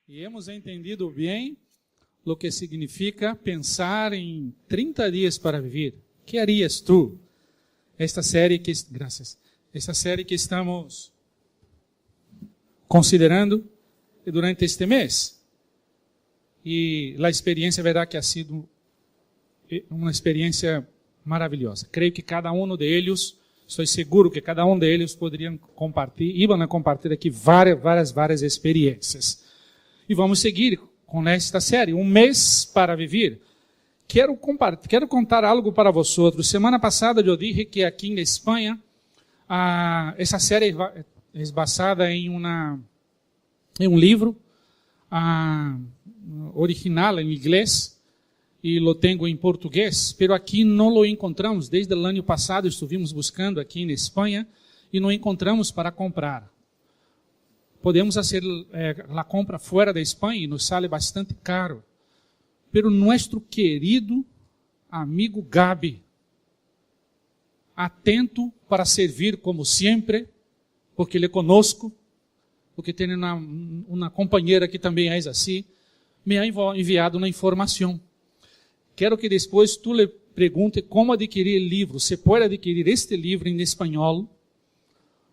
E hemos entendido bem o que significa pensar em 30 dias para viver. Que harías tu? Esta série que estamos considerando durante este mês. E a experiência, verdade, que ha sido uma experiência maravilhosa. Creio que cada um deles, estou seguro que cada um deles poderiam compartilhar, iam a compartilhar aqui várias experiências. E vamos seguir com esta série, um mês para viver. Quero contar algo para vocês. Semana passada eu disse que aqui na Espanha, essa série é baseada em um livro original em inglês, e lo tenho em português, pero aqui não lo encontramos. Desde o ano passado estivemos buscando aqui na Espanha e não encontramos para comprar. Podemos fazer a compra fora da Espanha e nos sale bastante caro. Pero nosso querido amigo Gabi, atento para servir como sempre, porque ele conosco, porque tem uma companheira que também é assim, me ha enviado uma informação. Quero que depois tu lhe pergunte como adquirir o livro. Você pode adquirir este livro em espanhol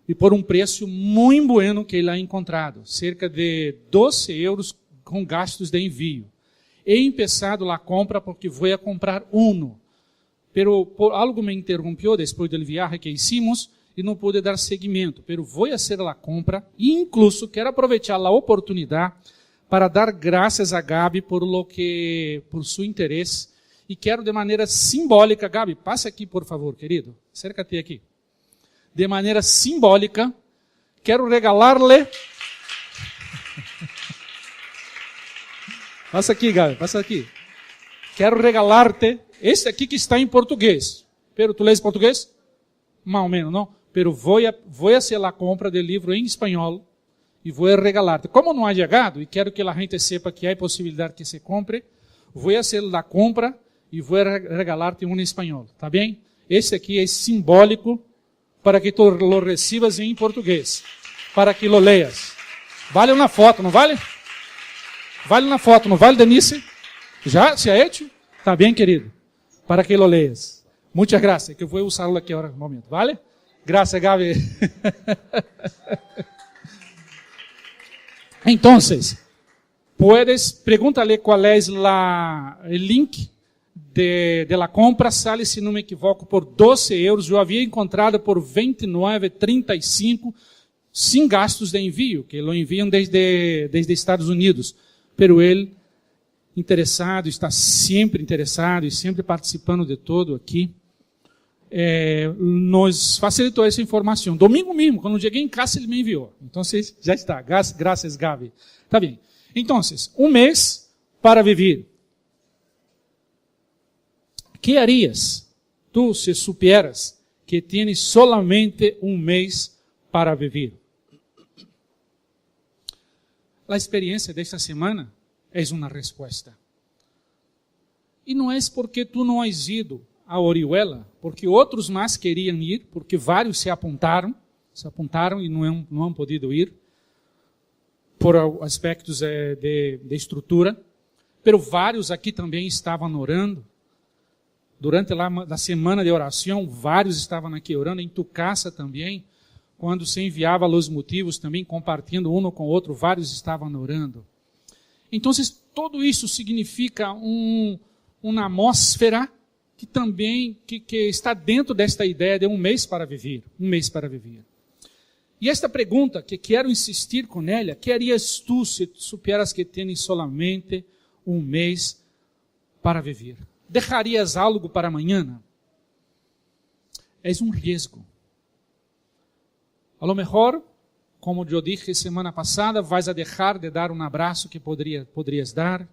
e por um preço muito bueno que ele ha encontrado, cerca de 12 euros com gastos de envio. He empezado a compra porque vou a comprar pero algo me interrompeu depois do viagem que hicimos e não pude dar seguimento, pero vou a fazer a compra e incluso quero aproveitar a oportunidade para dar graças a Gabi por seu interesse. E quero de maneira simbólica, Gabi, passe aqui por favor, querido, acércate aqui. De maneira simbólica, quero regalar-lhe. Passa aqui, Gabi, passa aqui. Quero regalar-te esse aqui que está em português. Pero tu lês português? Mais ou menos, não? Pero vou a fazer a compra do livro em espanhol e vou a regalar-te. Como não há chegado e quero que a gente sepa que há possibilidade que se compre, vou a fazer a compra e vou regalar-te em espanhol, tá bem? Esse aqui é simbólico para que tu lo recibas em português, para que lo leas. Vale uma foto, não vale? Vale uma foto, não vale, Denise? Já? Se é hecho? Tá bem, querido? Para que lo leas. Muitas graças, que eu vou usá-lo aqui agora no momento, vale? Graças, Gabi. Então, puedes, pregúntale qual é o link de la compra, sale, se não me equivoco, por 12 euros. Eu havia encontrado por 29,35, sem gastos de envio, que lo enviam desde Estados Unidos. Pero ele, interessado, está sempre interessado e sempre participando de todo aqui, nos facilitou essa informação. Domingo mesmo, quando eu cheguei em casa, ele me enviou. Então, já está. Graças, Gabi. Tá bem. Então, um mês para viver. Que harías tu se supieras que tienes solamente um mês para viver? A experiência desta semana é uma resposta. E não é porque tu não has ido a Orihuela, porque outros mais queriam ir, porque vários se apontaram e não han podido ir, por aspectos de estrutura, pero vários aqui também estavam orando. Durante a semana de oração, vários estavam aqui orando, em tu casa também, quando se enviava os motivos, também compartilhando um com o outro, vários estavam orando. Então, tudo isso significa uma atmosfera que também que está dentro desta ideia de um mês para viver. E esta pergunta, que quero insistir com ela, que harías tu se supieras que tens solamente um mês para viver? ¿Deixarias algo para amanhã? É um risco. A lo mejor, como eu dije semana passada, vais a deixar de dar um abraço que poderias dar,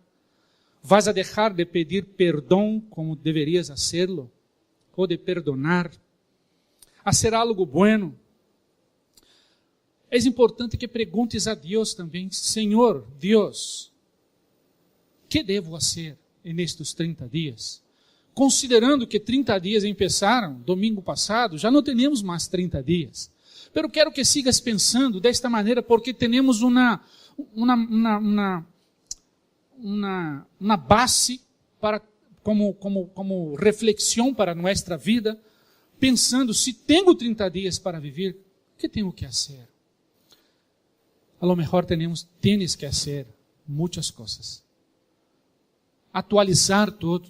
vais a deixar de pedir perdão como deverias hacerlo, ou de perdonar, hacer algo bueno. É importante que perguntes a Deus também: Senhor, Deus, que devo fazer nestes 30 dias? Considerando que 30 dias começaram domingo passado, já não temos mais 30 dias. Pero quero que sigas pensando desta maneira, porque temos uma base para, como reflexão para a nossa vida, pensando, se tenho 30 dias para viver, o que tenho que fazer? A lo mejor tienes que fazer muitas coisas. Atualizar tudo,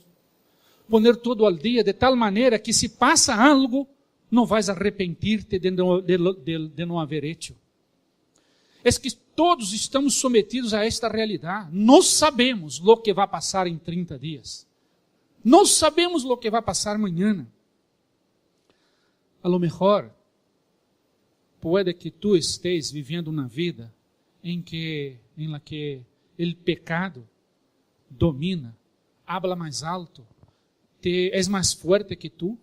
poner tudo al dia, de tal maneira que se passa algo, não vais arrepentir-te de não haver hecho. É que todos estamos sometidos a esta realidade. Não sabemos o que vai passar em 30 dias. Não sabemos o que vai passar amanhã. A lo mejor, pode que tu estés vivendo uma vida em la que o pecado domina, habla mais alto, é mais forte que tu,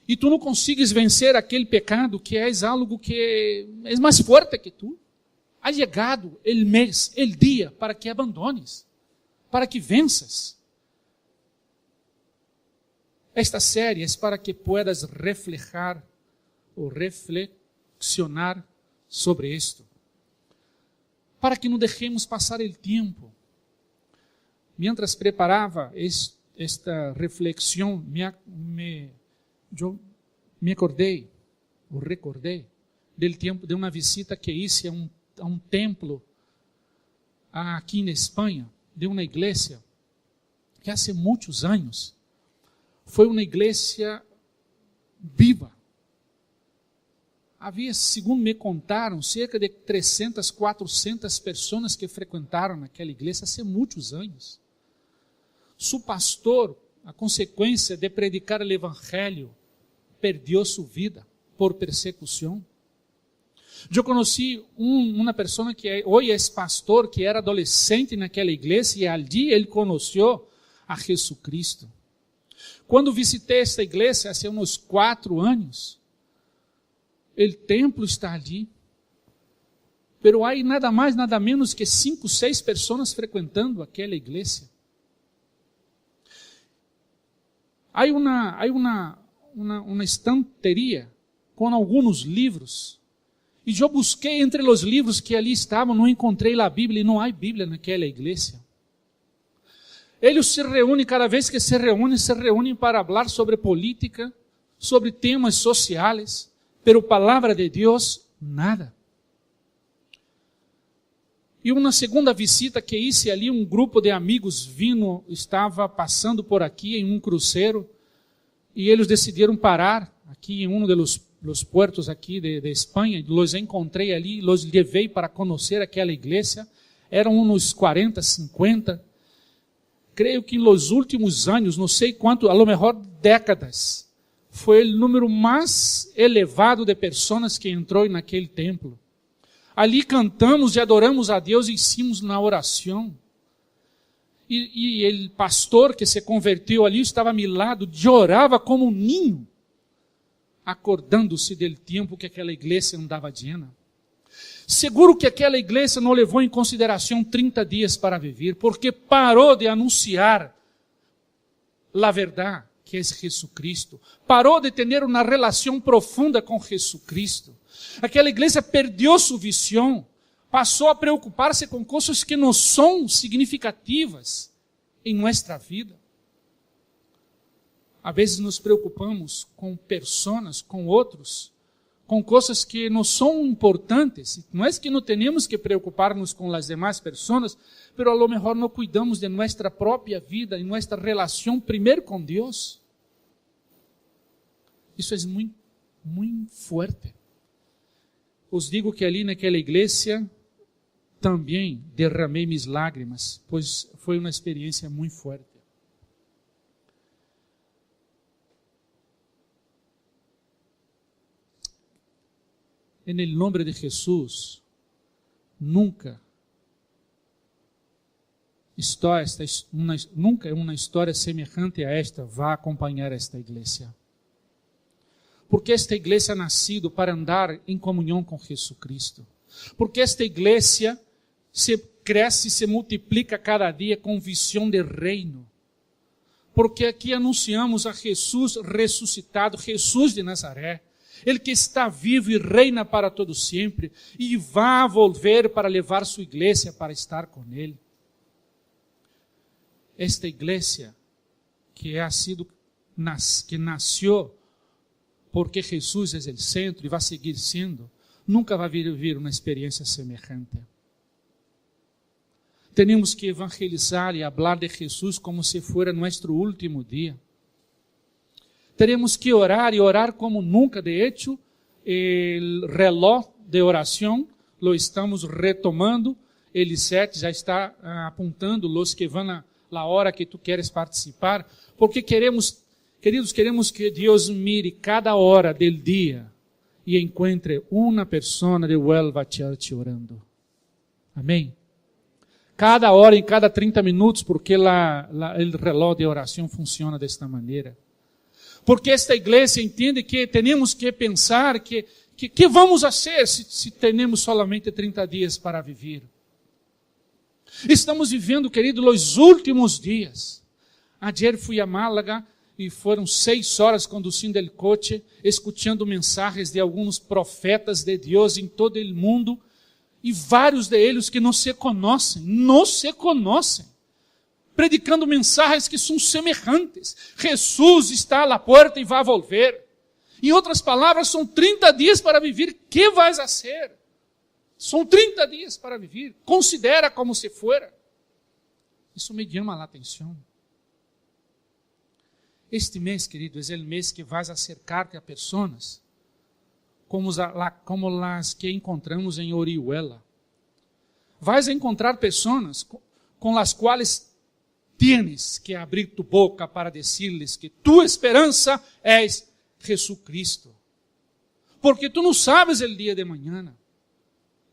e tu não consigues vencer aquele pecado que é algo que é mais forte que tu. Ha chegado o mês, o dia, para que abandones, para que venças. Esta série é para que puedas reflejar ou reflexionar sobre isto, para que não deixemos passar o tempo. Mientras preparava esta reflexão, eu me acordei, ou recordei, do tempo de uma visita que hice a um templo aqui na Espanha, de uma igreja que há muitos anos foi uma igreja viva. Havia, segundo me contaram, cerca de 300, 400 pessoas que frequentaram aquela igreja há muitos anos. Su pastor, a consequência de predicar o evangelho, perdeu sua vida por persecução. Eu conheci uma pessoa que hoje é pastor, que era adolescente naquela igreja, e ali ele conheceu a Jesus Cristo. Quando visitei esta igreja, há uns 4 anos, o templo está ali, pero há nada mais, nada menos que 5, 6 pessoas frequentando aquela igreja. Há uma estanteria com alguns livros, e eu busquei entre os livros que ali estavam, não encontrei a Bíblia, e não há Bíblia naquela igreja. Eles se reúnem, cada vez que se reúnem para falar sobre política, sobre temas sociais, pero palavra de Deus, nada. E uma segunda visita que hice ali, um grupo de amigos estava passando por aqui em um cruzeiro, e eles decidiram parar aqui em um dos portos aqui de Espanha. Los encontrei ali, los levei para conhecer aquela igreja. Eram uns 40, 50. Creio que nos últimos anos, não sei quanto, a lo mejor décadas, foi o número mais elevado de pessoas que entrou naquele templo. Ali cantamos e adoramos a Deus e hicimos na oração. E o pastor que se converteu ali estava a meu lado, chorava como um ninho, acordando-se do tempo que aquela igreja andava llena. Seguro que aquela igreja não levou em consideração 30 dias para viver, porque parou de anunciar a verdade, que é Jesus Cristo. Parou de ter uma relação profunda com Jesus Cristo. Aquela igreja perdeu sua visão, passou a preocupar-se com coisas que não são significativas em nossa vida. Às vezes nos preocupamos com pessoas, com outros, com coisas que não são importantes. Não é que não temos que preocupar-nos com as demais pessoas, mas a lo mejor não cuidamos de nossa própria vida e nossa relação primeiro com Deus. Isso é muito, muito forte. Os digo que ali naquela igreja também derramei minhas lágrimas, pois foi uma experiência muito forte. En el nombre de Jesús, nunca uma história semelhante a esta vai acompanhar esta igreja. Porque esta igreja ha nascido para andar em comunhão com Jesus Cristo. Porque esta igreja se cresce e se multiplica cada dia com visão de reino. Porque aqui anunciamos a Jesus ressuscitado, Jesus de Nazaré. Ele que está vivo e reina para todo sempre, e vai volver para levar sua igreja para estar com Ele. Esta igreja que nasceu porque Jesus é o centro e vai seguir sendo, nunca vai viver uma experiência semelhante. Temos que evangelizar e falar de Jesus como se fuera nosso último dia. Teremos que orar e orar como nunca. De hecho, o reloj de oração lo estamos retomando. Elisete já está apontando os que vão a hora que tu queres participar, porque queremos que Deus mire cada hora do dia e encontre uma pessoa de Huelva Church orando. Amém? Cada hora, em cada 30 minutos, porque o reloj de oração funciona desta maneira. Porque esta igreja entende que temos que pensar que vamos fazer se temos solamente 30 dias para viver. Estamos vivendo, querido, os últimos dias. Ayer fui a Málaga e foram 6 horas conduzindo o coche, escutando mensagens de alguns profetas de Deus em todo o mundo, e vários deles que não se conhecem, predicando mensagens que são semelhantes. Jesus está à porta e vai volver. Em outras palavras, são 30 dias para viver. Que vais fazer? São 30 dias para viver. Considera como se fora. Isso me chama a atenção. Este mês, querido, é o mês que vais acercar-te a pessoas como as que encontramos em Orihuela. Vais encontrar pessoas com as quais tienes que abrir tu boca para dizer-lhes que tua esperança é Jesus Cristo. Porque tu não sabes o dia de amanhã.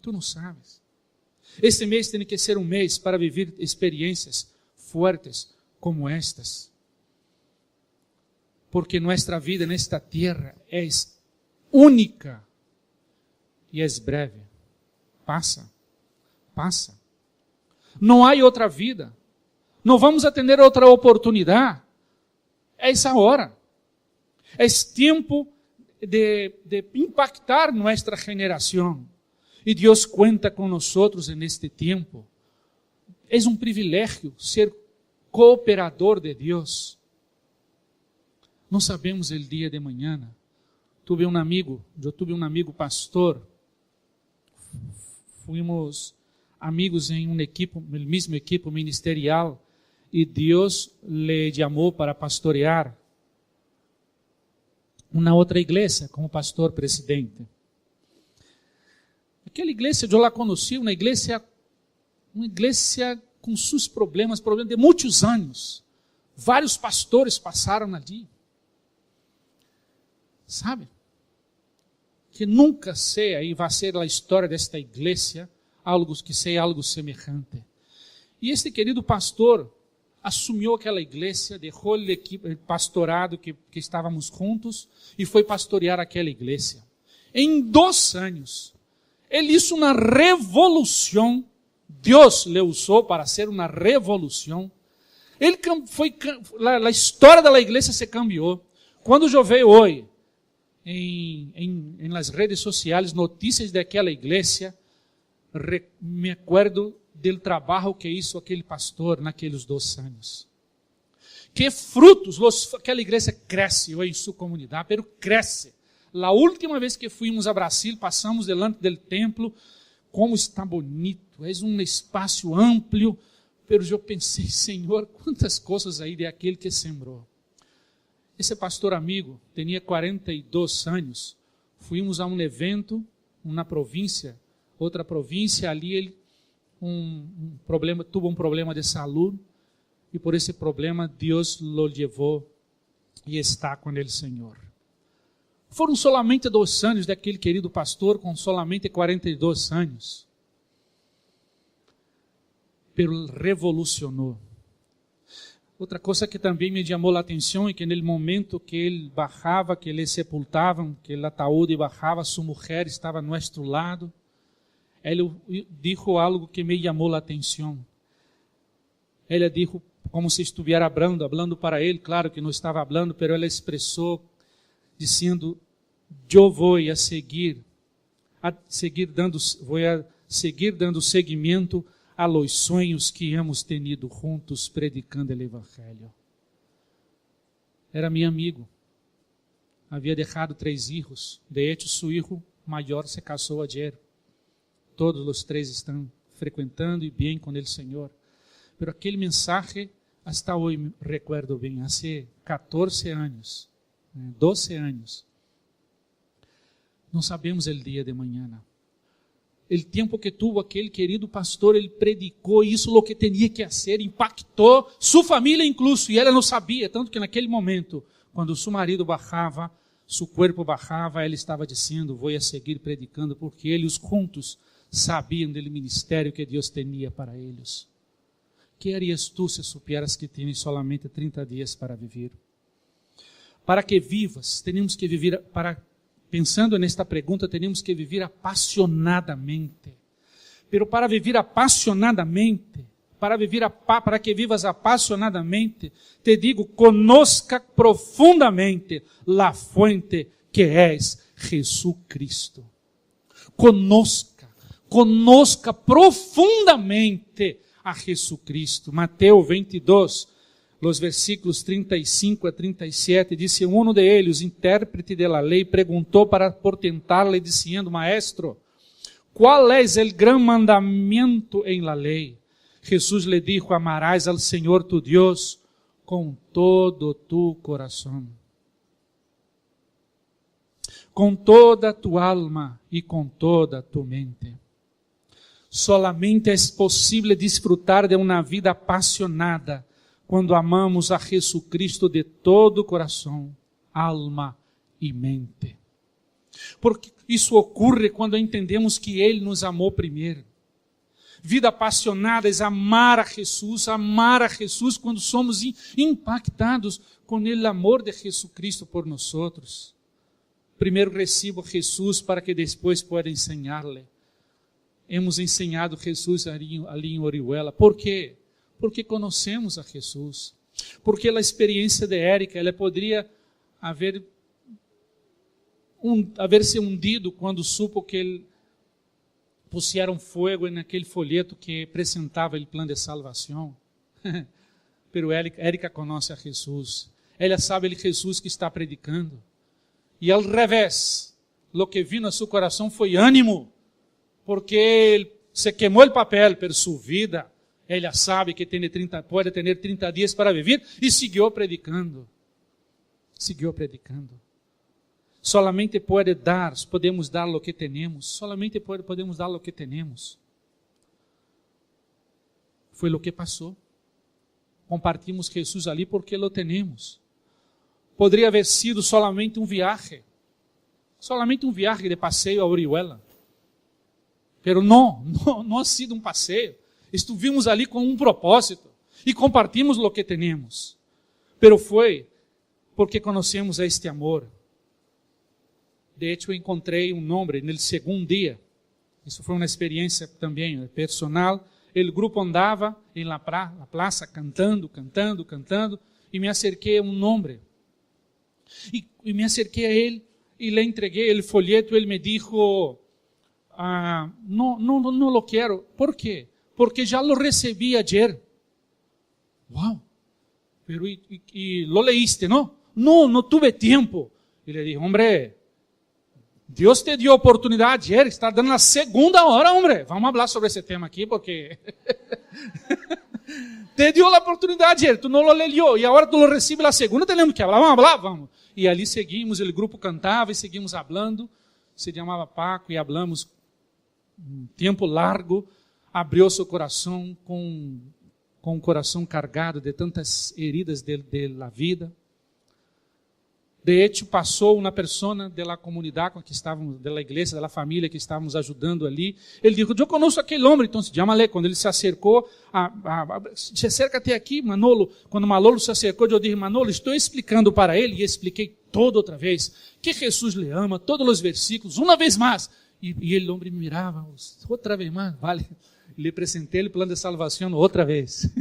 Tu não sabes. Este mês tem que ser um mês para viver experiências fortes como estas. Porque nossa vida nesta terra é única e é breve. Passa. Não há outra vida. Não vamos atender outra oportunidade. É essa hora. É tempo de impactar nossa geração. E Deus conta com nós neste tempo. É um privilégio ser cooperador de Deus. Não sabemos o dia de amanhã. Eu tive um amigo pastor. Fuimos amigos em uma equipe, mesma equipe ministerial, e Deus le chamou para pastorear uma outra igreja como pastor presidente. Aquela igreja eu lá conheci, uma igreja com seus problemas de muitos anos. Vários pastores passaram ali. Sabe? Que nunca seja e vai ser a história desta igreja algo semelhante. E este querido pastor assumiu aquela igreja, deixou o pastorado que estávamos juntos e foi pastorear aquela igreja. Em 2 anos, ele hizo uma revolução. Deus le usou para ser uma revolução. A história da igreja se cambiou. Quando eu vejo hoje em las redes sociais notícias daquela igreja, me acuerdo do trabalho que hizo aquele pastor naqueles 2 anos. Que frutos aquela igreja cresce hoje em sua comunidade, pero cresce. A última vez que fomos a Brasil, passamos delante do templo, como está bonito, é um espaço amplo, pero eu pensei, Senhor, quantas coisas aí de aquele que sembrou. Esse pastor amigo tinha 42 anos, fomos a um evento, outra província, ali ele tuvo um problema de saúde, e por esse problema Deus o levou e está com ele, Senhor. Foram solamente 2 anos daquele querido pastor com solamente 42 anos. Pero revolucionou. Outra coisa que também me chamou a atenção é que no momento que ele bajava, que ele sepultavam, que o ataúde bajava, sua mulher estava a nosso lado. Ele disse algo que me chamou a atenção. Ele disse como se estivesse falando para ele, claro que não estava falando, mas ele expressou dizendo: eu vou a seguir dando seguimento a los sonhos que hemos tenido juntos predicando o Evangelho. Era meu amigo. Havia deixado 3 filhos. De hecho, seu filho maior se casou ayer. Todos os 3 estão frequentando e bem com o Senhor. Pero aquele mensagem, hasta hoje recuerdo bem, há 14 anos, 12 anos. Não sabemos o dia de manhã. O tempo que tuvo aquele querido pastor, ele predicou isso, o que tinha que fazer, impactou sua família incluso, e ela não sabia, tanto que naquele momento, quando seu marido bajava, seu corpo bajava, ela estava dizendo, vou a seguir predicando, porque eles juntos sabiam do ministério que Deus tinha para eles. Que harias tu se supieras que tienes solamente 30 dias para viver? Para que vivas, temos que viver, pensando nesta pergunta, temos que viver apasionadamente. Pero para viver apasionadamente, para que vivas apasionadamente, te digo, conozca profundamente la fuente que es Jesucristo. Conozca profundamente a Jesucristo. Mateus 22, los versículos 35 a 37, disse um de eles, intérprete de la lei, perguntou para portentar-lhe, dizendo, Maestro, qual é o gran mandamento em la lei? Jesus lhe dijo, amarás al Senhor tu Deus com todo tu coração, com toda tu alma e com toda tu mente. Solamente é possível desfrutar de uma vida apasionada quando amamos a Jesucristo de todo o coração, alma e mente. Porque isso ocorre quando entendemos que Ele nos amou primeiro. Vida apasionada é amar a Jesus quando somos impactados com o amor de Jesucristo por nós. Primeiro recebo Jesus para que depois pueda ensinar-lhe. Hemos ensinado Jesus ali em Orihuela. Por quê? Porque conhecemos a Jesus. Porque a experiência de Érica, ela poderia haver-se hundido quando supo que ele puseram fogo naquele folheto que apresentava o plano de salvação. Pero Érica conhece a Jesus. Ela sabe o Jesus que está predicando. E ao revés, o que vino a seu coração foi ânimo, porque ele se queimou o papel, pero sua vida, ela sabe que pode ter 30 dias para viver, e seguiu predicando. Solamente podemos dar o que temos. Solamente podemos dar o que temos. Foi o que passou. Compartimos Jesus ali porque lo temos. Poderia haver sido solamente um viagem de passeio a Orihuela. Pero não ha sido um passeio. Estivemos ali com um propósito e compartimos o que temos. Pero foi porque conhecemos este amor. De hecho, encontrei um nome no segundo dia. Isso foi uma experiência também personal. O grupo andava em la praça cantando, e me acerquei a um nome. E me acerquei a ele e lhe entreguei o folheto. Ele me disse, não lo quero. ¿Por quê? Porque já lo recebi ayer. Wow. Pero y lo leíste, ¿no? No tuve tempo. E le dije, hombre, Deus te deu oportunidade ayer, está dando a segunda hora, hombre. Vamos falar sobre esse tema aqui, porque te deu a oportunidade ayer, tu não lo leu, e agora tu lo recebes a segunda, temos que falar, vamos falar, vamos. E ali seguimos, o grupo cantava e seguimos falando, se chamava Paco, e falamos um tempo largo, abriu seu coração com o coração cargado de tantas heridas de la vida. De hecho, passou uma pessoa da comunidade com que estávamos, da igreja, da família que estávamos ajudando ali. Ele disse, eu conheço aquele homem, então se chama-lhe. Quando ele se acercou, se acerca até aqui, Manolo. Quando Manolo se acercou, eu disse, Manolo, estou explicando para ele, e expliquei toda outra vez, que Jesus lhe ama, todos os versículos, uma vez mais. E ele, homem, me mirava, outra vez mais, vale. Lhe apresentei o plano de salvação outra vez.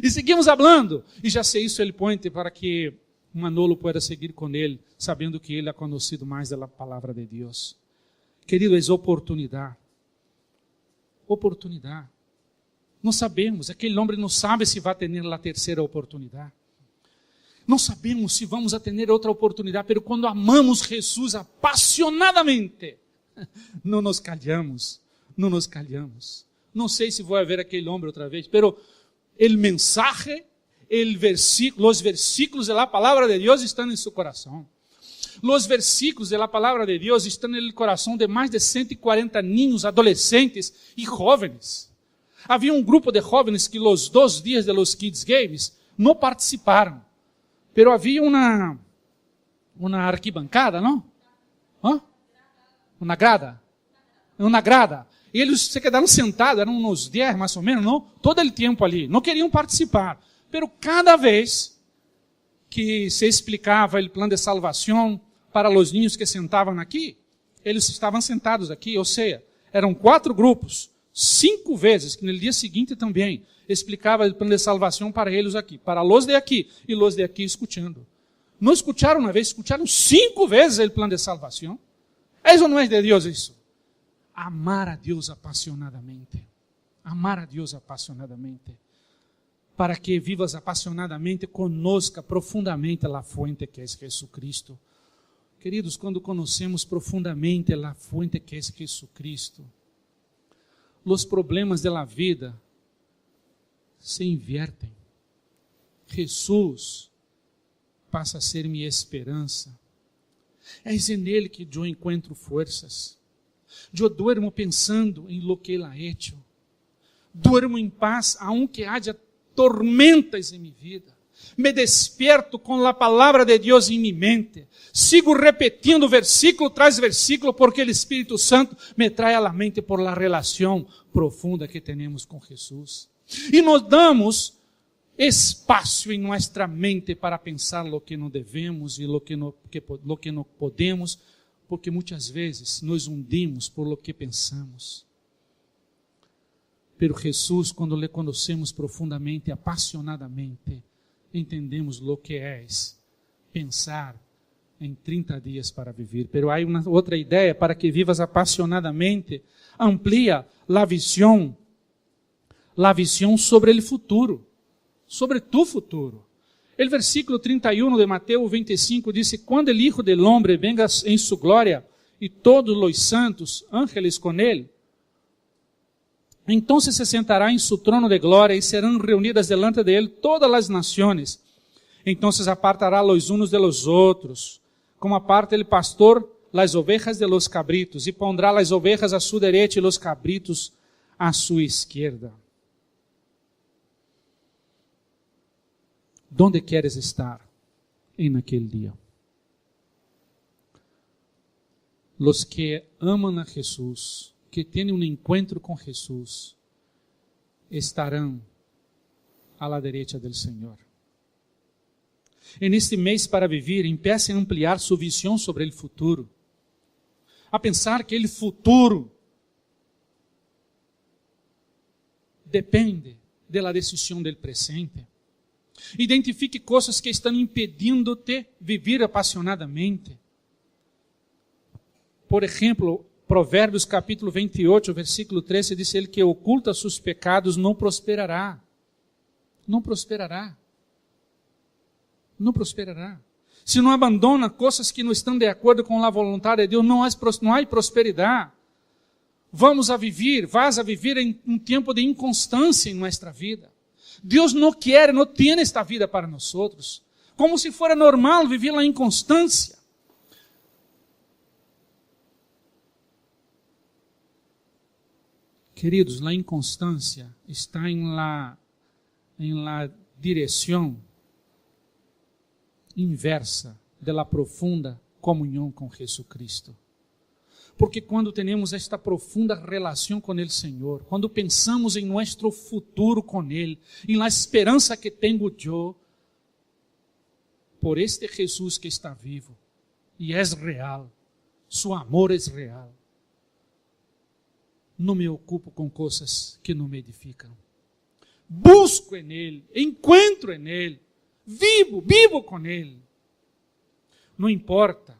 E seguimos falando. E já sei isso, ele põe para que Manolo pueda seguir com ele, sabendo que ele ha conhecido mais da palavra de Deus. Querido, é oportunidade. Oportunidade. Não sabemos, aquele homem não sabe se vai ter a terceira oportunidade. Não sabemos se vamos a ter outra oportunidade, mas quando amamos Jesus apasionadamente, não nos calhamos, não nos calhamos. Não sei se vou ver aquele homem outra vez, mas o mensaje, os versículos da palavra de Deus estão em seu coração. Os versículos da palavra de Deus estão no coração de mais de 140 niños, adolescentes e jovens. Havia um grupo de jovens que os 2 dias de los Kids Games não participaram. Pero havia uma arquibancada, não? Uma grada. E eles se quedaram sentados, eram uns 10 mais ou menos, não? Todo o tempo ali. Não queriam participar. Pero cada vez que se explicava o plano de salvação para os niños que sentavam aqui, eles estavam sentados aqui, ou seja, eram 4 grupos, 5 vezes, que no dia seguinte também explicava o plano de salvação para eles aqui, para os de aqui e os de aqui escutando. Não escutaram uma vez, escutaram 5 vezes o plano de salvação. Isso não é de Deus isso. Amar a Deus apasionadamente. Amar a Deus apasionadamente. Para que vivas apasionadamente, conozca profundamente a fuente que é Jesucristo. Queridos, quando conhecemos profundamente a fuente que é Jesucristo, os problemas da vida se invertem. Jesus passa a ser minha esperança. É nele que eu encontro forças. Eu duermo pensando em lo que ele ha hecho. Duermo em paz, aunque haja tormentas em minha vida. Me despierto com a palavra de Deus em minha mente. Sigo repetindo versículo tras versículo, porque o Espírito Santo me traz à mente por la relação profunda que temos com Jesus. E nos damos espaço em nossa mente para pensar lo que não devemos e lo que não podemos, porque muitas vezes nos hundimos por lo que pensamos. Pero Jesus, quando lhe conhecemos profundamente, apasionadamente, entendemos lo que é pensar em 30 dias para viver. Pero há uma outra ideia, para que vivas apasionadamente, amplia a visão sobre o futuro, sobre tu futuro. O versículo 31 de Mateus 25 diz: quando o Hijo del Hombre venga em sua glória e todos os santos ángeles com ele, então se sentará em su trono de glória e serão reunidas delante de ele todas as nações. Então apartará los unos de los outros, como aparta el pastor las ovejas de los cabritos, e pondrá las ovejas a su derecha e los cabritos a su izquierda. ¿Dónde quieres estar en aquel día? Los que aman a Jesús, que têm um encontro com Jesus, estarão à la derecha del Senhor. En este mês para viver, empiece a ampliar sua visão sobre o futuro, a pensar que o futuro depende da decisão do presente. Identifique coisas que estão impedindo-te viver apasionadamente. Por exemplo, Provérbios capítulo 28, versículo 13, diz ele que oculta seus pecados não prosperará. Não prosperará. Não prosperará. Se não abandona coisas que não estão de acordo com a vontade de Deus, não há prosperidade. Vas a viver em um tempo de inconstância em nossa vida. Deus não quer, não tem esta vida para nós. Como se fosse normal viver na inconstância. Queridos, a inconstância está em la direção inversa da profunda comunhão com Jesucristo. Porque quando temos esta profunda relação com o Senhor, quando pensamos em nosso futuro com Ele, em la esperança que tenho eu, por este Jesus que está vivo, e é real, seu amor é real, não me ocupo com coisas que não me edificam. Busco em Ele, encontro em Ele, vivo com Ele. Não importa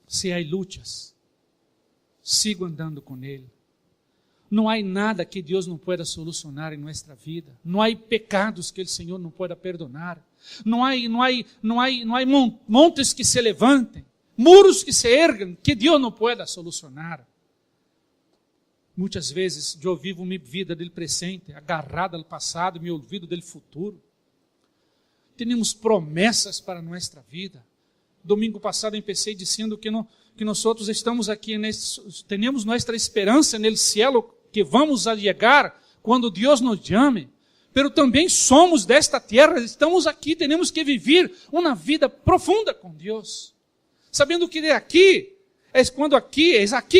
se há lutas, sigo andando com Ele. Não há nada que Deus não pueda solucionar em nossa vida. Não há pecados que o Senhor não pueda perdonar. Não há montes que se levantem, muros que se ergam, que Deus não pueda solucionar. Muitas vezes eu vivo minha vida do presente, agarrada ao passado, me olvido do futuro. Temos promessas para nossa vida. Domingo passado empecei dizendo que nós outros estamos aqui, temos nossa esperança no cielo, que vamos a chegar quando Deus nos chame. Pero também somos desta terra, estamos aqui, temos que viver uma vida profunda com Deus. Sabendo que é aqui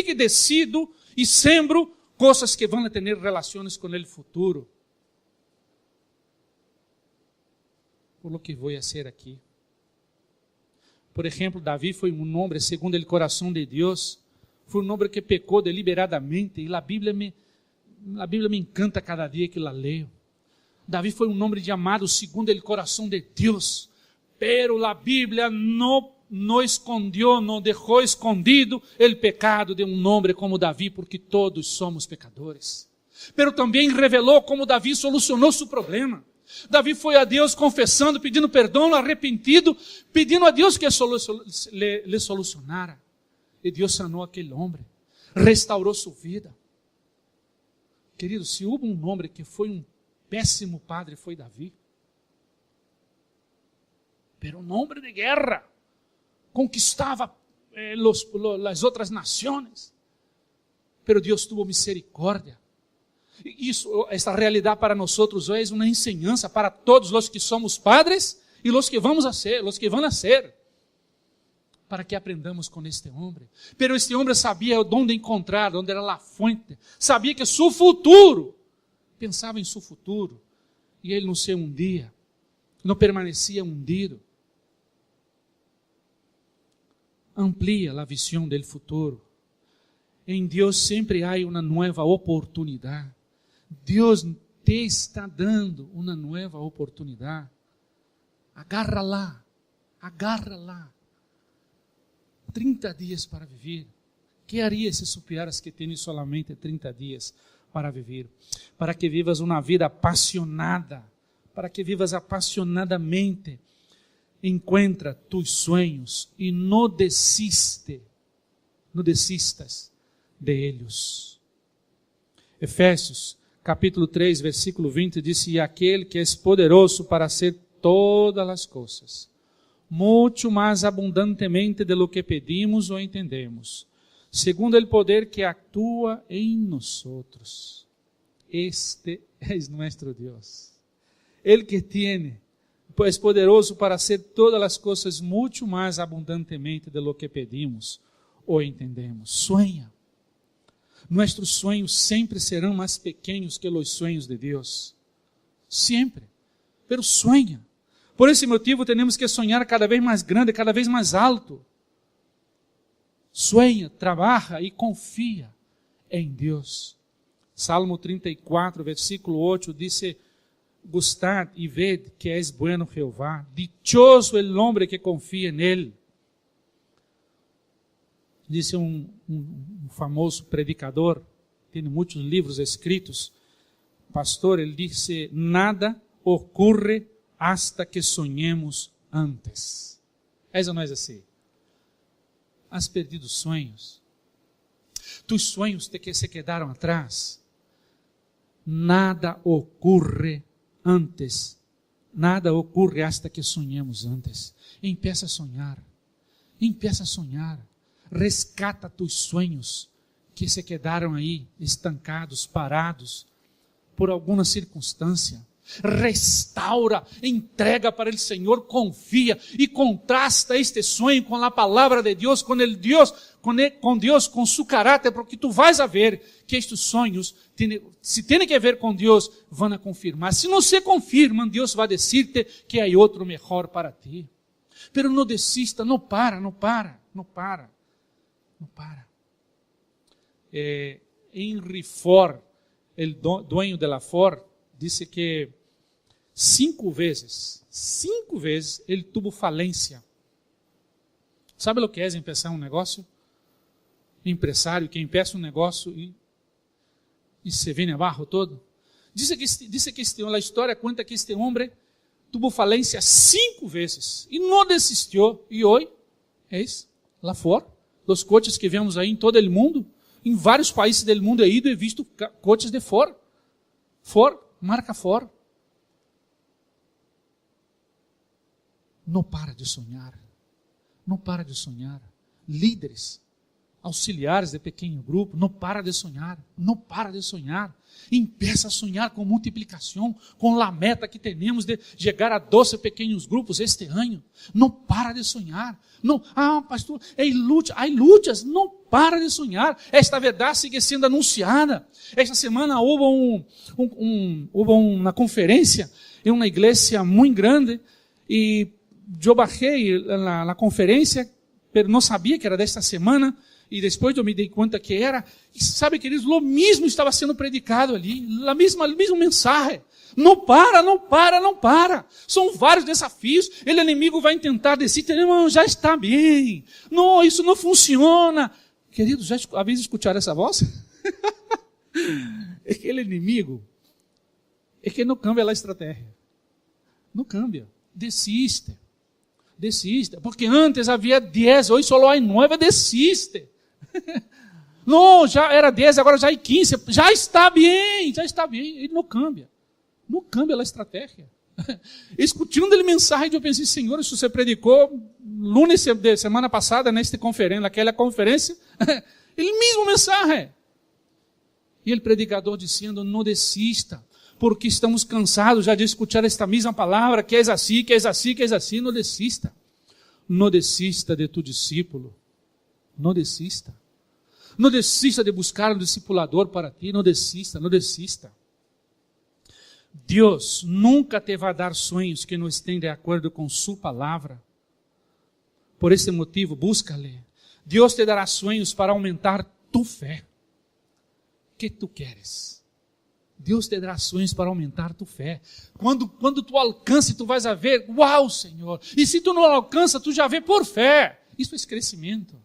que decido e sembro coisas que vão ter relações com o futuro. Por lo que vou fazer aqui. Por exemplo, Davi foi um homem segundo o coração de Deus. Foi um homem que pecou deliberadamente. E a Bíblia me encanta cada dia que la leio. Davi foi um homem chamado segundo o coração de Deus. Pero a Bíblia não escondeu, não deixou escondido o pecado de um homem como Davi, porque todos somos pecadores. Pero também revelou como Davi solucionou seu problema. Davi foi a Deus confessando, pedindo perdão, arrependido, pedindo a Deus que lhe solucionara. E Deus sanou aquele homem, restaurou sua vida. Querido, se houve um homem que foi um péssimo padre, foi Davi. Pero um homem de guerra, conquistava as outras nações. Pero Deus tuvo misericórdia. Esta realidade para nós é uma enseñança para todos os que somos padres e os que vamos a ser, os que vão a ser, para que aprendamos com este homem. Pero este homem sabia onde encontrar, onde era a fonte, sabia que seu futuro, pensava em seu futuro, e ele não se hundia, não permanecia hundido. Amplia a visão do futuro. Em Deus sempre há uma nova oportunidade. Deus te está dando uma nova oportunidade. Agarra-la. 30 dias para viver. Que haria se supieras que tens solamente 30 dias para viver? Para que vivas uma vida apaixonada. Para que vivas apaixonadamente. Encuentra tus sueños e não desistas de eles. Efésios, capítulo 3, versículo 20, diz: e aquele que é poderoso para hacer todas as coisas, muito mais abundantemente de lo que pedimos ou entendemos, segundo o poder que atua em nosotros. Este é nosso Deus. Ele que tiene, é poderoso para hacer todas as coisas muito mais abundantemente de lo que pedimos ou entendemos. Sueña. Nossos sonhos sempre serão mais pequenos que os sonhos de Deus. Sempre. Pero sueña. Por esse motivo, temos que sonhar cada vez mais grande, cada vez mais alto. Sueña, trabalha e confia em Deus. Salmo 34, versículo 8, diz: gustad e ved que es bueno Jehová, dichoso el hombre que confia nele. Disse um famoso predicador, tem muitos livros escritos, pastor, ele disse: nada ocorre hasta que sonhemos antes. Essa não é assim. Has perdido sonhos? Tus sonhos que se quedaram atrás? Nada ocorre antes. Nada ocorre hasta que sonhemos antes. Empieza a sonhar. Empieza a sonhar. Rescata tus sonhos que se quedaram aí estancados, parados por alguma circunstância. Restaura, entrega para o Senhor, confia e contrasta este sonho com a palavra de Deus, com Deus, com seu caráter, porque tu vais a ver que estes sonhos, se tem que ver com Deus, vão a confirmar. Se não se confirmam, Deus vai dizer-te que há outro melhor para ti. Pero não desista, não para. Henry Ford, o dueño de la Ford, disse que 5 vezes, ele tuvo falência. Sabe o que é empeçar um negócio? Empresário que empeça um negócio e se vem abaixo todo. Dice que a história conta que este homem tuvo falência 5 vezes e não desistiu. E hoje, lá fora, os coches que vemos aí em todo o mundo, em vários países do mundo, he ido e visto coches de Ford. Ford, marca Ford. Não para de sonhar. Não para de sonhar. Líderes, auxiliares de pequeno grupo, não para de sonhar. Não para de sonhar. Empieza a sonhar com multiplicação, com a meta que temos de chegar a 12 pequenos grupos este ano. Não para de sonhar. Não, pastor, há lutas. Não para de sonhar. Esta verdade sigue sendo anunciada. Esta semana houve uma conferência em uma igreja muito grande e eu bajei na conferência, mas não sabia que era desta semana. E depois eu me dei conta que era. E sabe, queridos, o mesmo estava sendo predicado ali. A mesma mensagem. Não para, não para, não para. São vários desafios. O inimigo vai tentar decidir. Não, já está bem. Não, isso não funciona. Queridos, já havia escutado essa voz? É que o inimigo é que não cambia a estratégia. Não cambia. Desiste. Porque antes havia 10, hoje só há 9, desiste. Não, já era 10, agora já é 15. Já está bem. Ele não cambia. Não cambia a estratégia. Escutando a mensagem, eu pensei, Senhor, isso você predicou lunes de semana passada, naquela conferência, ele mesmo mensagem. E o predicador dizendo, não desista, porque estamos cansados já de escutar esta mesma palavra, que és assim, não desista. Não desista de tu discípulo. Não desista. Não desista de buscar um discipulador para ti. Não desista. Deus nunca te vai dar sonhos que não estejam de acordo com sua palavra. Por esse motivo, busca-lhe. Deus te dará sonhos para aumentar tu fé. O que tu queres? Deus te dará sonhos para aumentar tu fé. Quando tu alcança, tu vais a ver, uau, Senhor. E se tu não alcança, tu já vê por fé. Isso é crescimento.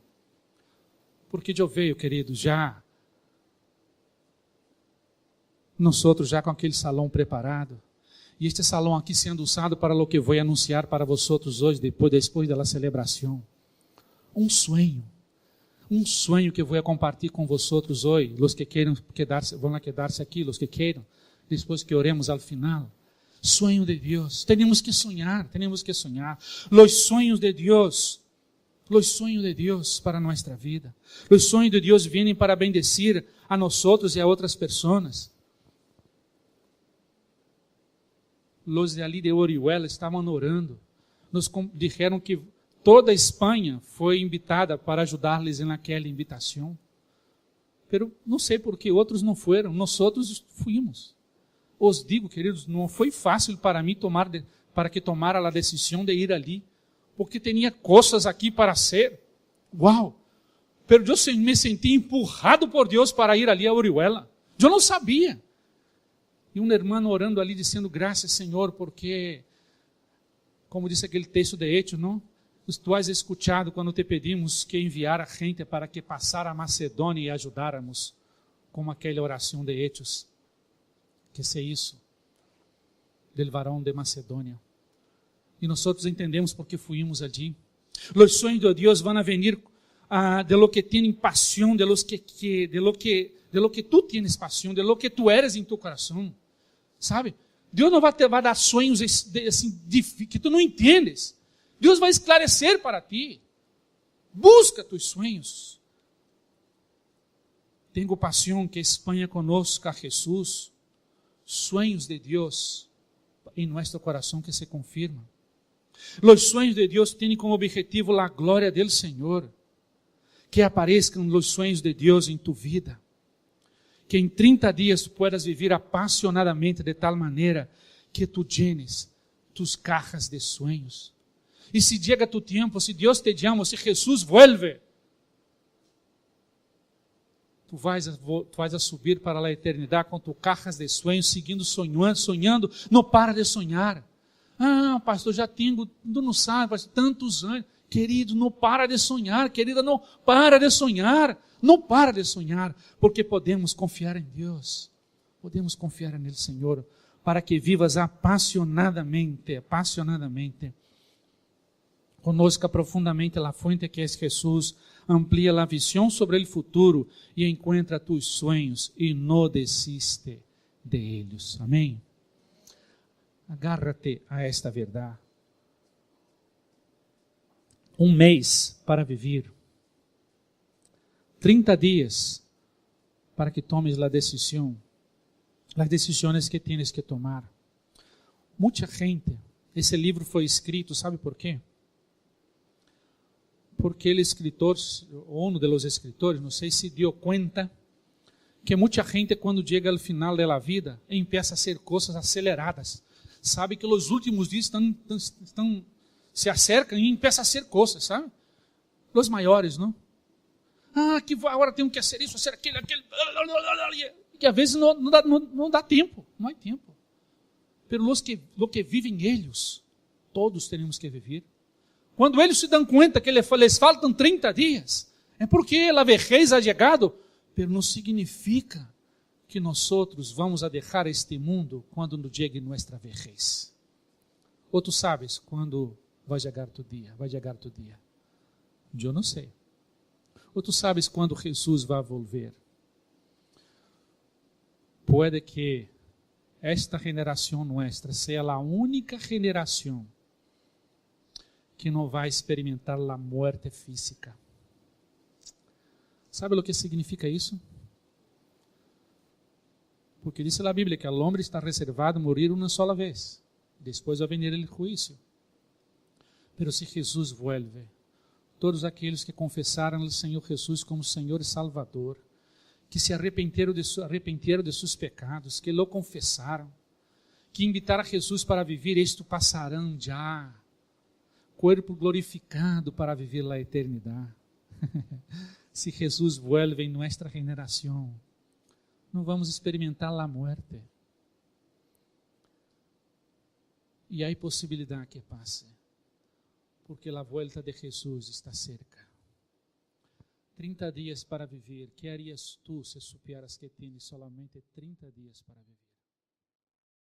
Porque eu vejo, querido, já nós outros já com aquele salão preparado. E este salão aqui sendo usado para o que vou anunciar para vocês hoje, depois da celebração. Um sonho que vou compartilhar com vocês hoje, os que queiram vão quedar-se aqui, os que queiram, depois que oremos ao final. Sonho de Deus, temos que sonhar. Os sonhos de Deus para nossa vida. Os sonhos de Deus vêm para bendecir a nós e a outras pessoas. Los de ali de Orihuela estavam orando. Nos disseram que toda a Espanha foi invitada para ajudar-lhes naquela invitação. Pero não sei por que outros não foram, nós outros fomos. Os digo, queridos, não foi fácil para mim para que tomara a decisão de ir ali, porque tinha coisas aqui para ser. Uau! Pero eu me senti empurrado por Deus para ir ali a Orihuela. Eu não sabia. E um irmão orando ali, dizendo, graças, Senhor, porque, como disse aquele texto de Hechos, não? Tu has escutado quando te pedimos que enviara gente para que passara a Macedônia e ajudáramos, como aquela oração de Hechos. Que é isso, del varão de Macedônia. E nós outros entendemos porque fuimos ali. Os sonhos de Deus vão venir de lo que tienen pasión, de lo que tú tienes pasión, de lo que tú eres em tu coração. Sabe? Deus não vai dar sonhos assim, que tu não entendes. Deus vai esclarecer para ti. Busca tus sonhos. Tenho pasión que Espanha conozca a Jesus. Sonhos de Deus em nosso coração que se confirmam. Os sonhos de Deus têm como objetivo a glória do Senhor. Que apareçam os sonhos de Deus em tu vida. Que em 30 dias tu puedas viver apasionadamente de tal maneira que tu llenes tus cajas de sonhos. E se chega tu tempo, se Deus te chama, se Jesus vuelve, tu vais a subir para a eternidade com tu cajas de sonhos, seguindo, sonhando, não para de sonhar. Ah, pastor, já tenho, tu não sabe, pastor, tantos anos. Querido, não para de sonhar, querida, não para de sonhar, não para de sonhar, porque podemos confiar em Deus, podemos confiar nele, Senhor, para que vivas apasionadamente. Conozca profundamente a fonte que é Jesus, amplia a visão sobre o futuro e encontra tus sonhos e não desiste de eles. Amém? Agárrate a esta verdade. Um mês para viver. 30 dias para que tomes a decisão. As decisões que tienes que tomar. Muita gente, esse livro foi escrito, ¿sabe por quê? Porque o escritor, ou um dos escritores, não sei se deu conta, que muita gente quando chega ao final da vida, empieza a hacer coisas aceleradas. Sabe que os últimos dias estão se acercam e empieza a hacer coisas, sabe? Os maiores, não? Ah, que agora tenho que fazer isso, fazer aquele. Que às vezes não dá tempo, não há tempo. Pero lo que vivem eles, todos temos que viver. Quando eles se dão conta que les faltam 30 dias, é porque a vejez ha chegado, pero não significa que nós vamos a deixar este mundo quando nos chegue nossa vejez. Ou tu sabes quando vai chegar tu dia? Eu não sei. Ou tu sabes quando Jesus vai volver? Pode que esta geração nossa seja a única geração que não vai experimentar a morte física. Sabe o que significa isso? Porque diz a Bíblia que ao homem está reservado morir uma sola vez. Depois vai vir o juízo. Pero se Jesus vuelve, todos aqueles que confessaram o Senhor Jesus como Senhor e Salvador, que se arrependeram de seus pecados, que lo confessaram, que invitaram a Jesus para viver, isto passarão já, corpo glorificado para viver a eternidade. Se Jesus vuelve em nossa geração, não vamos experimentar a morte. E há possibilidade que passe, porque a volta de Jesus está cerca. 30 dias para viver. Que harias tu se supieras que tienes solamente 30 dias para viver?